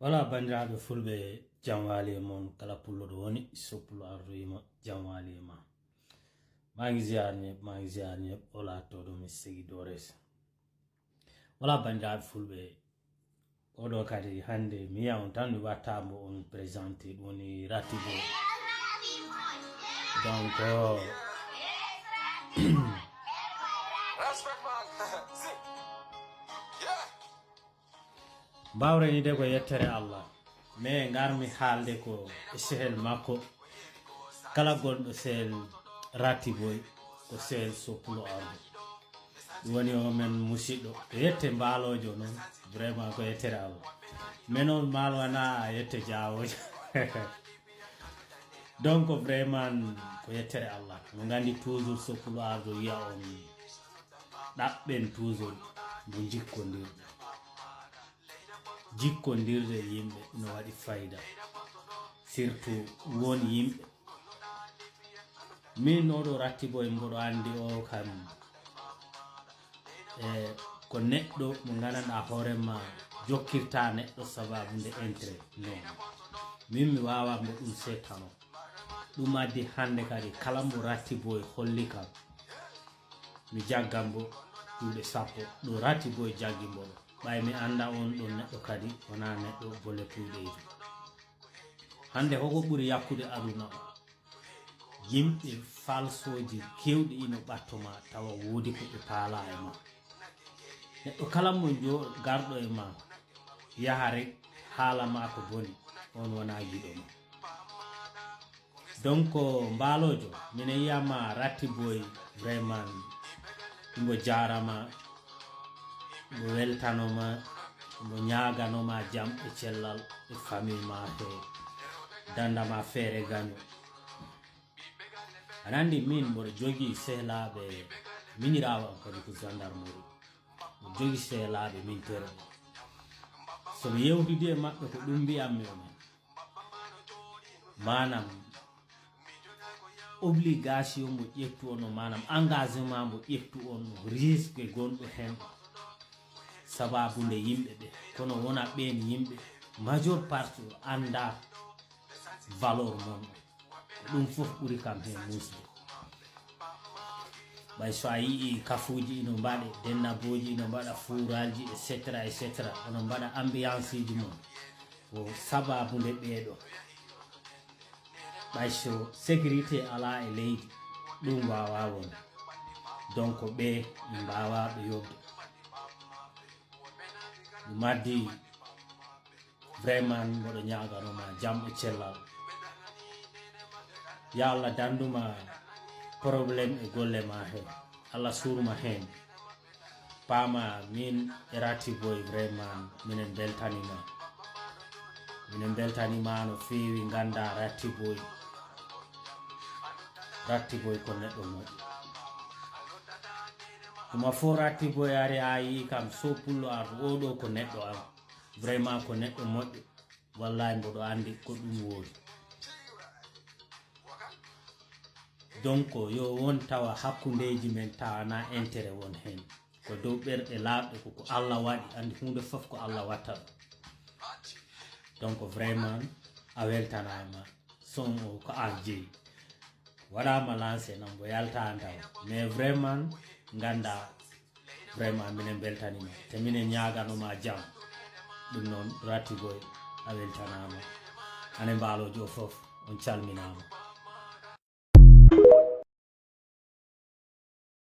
Wala bandiraɓe fulɓe jam wali e mon kala pulloɗo woni soppulo ardoyima jam wali e ma magi ziar ñeb ola todo mi segi dores wala bandiraɓe fulɓe oɗo kadi hande mi yiya on tan mi wattamo on présenté ɗum woni Ratibo donc mbawreni de ko yettere Allah mais garmi haalde ko sehel makko kala gonɗo sehel Ratiboy ko sehel soppulo ardo ɗum woni o men musidɗo ko yette mbalojo noon vraiment ko yettere Allah mais noon malwana yette jawojo donc vraiment ko yettere Allah no gandi toujours soppulo ardo wiya on ɗaɓɓen toujours mo jikkodirde yimɓe no waɗi fayida surtout won yimɓe min oɗo Ratiboy mboɗo andi o kam ko neɗɗo mo gandanɗa hoorema jokkirta neɗɗo sababu nde intérêt non min mi wawa mbo ɗum setano ɗum addi hande kadi kala mbo Ratiboy holli kam mi jaggambo duuɓe sappo ɗo Ratiboy jaggimboɗo ɓay mi anda on ɗon neɗɗo kadi wona neɗɗo bolle puyɗeji hande hoko ɓuuri yakkude aduna o yimɓe falsoji kewɗi ino ɓattoma tawa woodi ko ɓe paala e ma neɗɗo kala mo garɗo e ma yaha rek haala ma ko boni on wona giɗo ma donc mbalojo mine yiyama Ratiboy vraiment mbo jarama mbo weltanoma mbo ñaganoma jam e cellal e famille ma he dandama feere gaño aɗa andi min mboɗo jogui sehlaɓe miñirawa kadi ko gendarmerie mbo jogui sehlaɓe min tere somi yewtidi e maɓɓe ko ɗum mbiyammi omen manam obligation mo ƴettu on no manam engagement mo ƴettu on no risque gonɗo hen sababu nde yimɓe ɓe kono wona ɓen yimɓe majeure partie anda valeur mon ɗum fof ɓuuri kam hen musde ɓay so a yii kafuji ino mbaɗe dennaboji ino mbaɗa fouralji etc ono mbaɗa ambiance ji mon ko sababu nde ɓeɗo ɓay so sécurité ala e leydi ɗum wawa won donc ɓe mbawa ɓe yobde ɗum addi vraiment mboɗo ñaganoma jam e cellal ya Allah danduma probléme e golle ma hen Allah surma hen pama min e Ratiboy vraiment minen beltanima no fewi ganda Ratiboy ko neɗɗo moƴƴo ɗuma fo Ratiboy ari a yi kam soppulo ardo oɗo ko neɗɗo am vraiment ko neɗɗo moƴƴo wallahi mboɗo andi ko ɗum woodi donc yo won tawa hakkudeji men tawana intérêt won hen ko dow ɓerɗe laaɓɗe koko Allah waɗi andi hunde foof ko Allah watta donc vraiment a weltanama son o ko an jeeyi waɗama lancé nan mbo yalta taw mais vraiment ganda vraiment minen beltanima te minen ñaganoma jam ɗum noon Ratiboy a weltanama ane mbalojo foof on calminama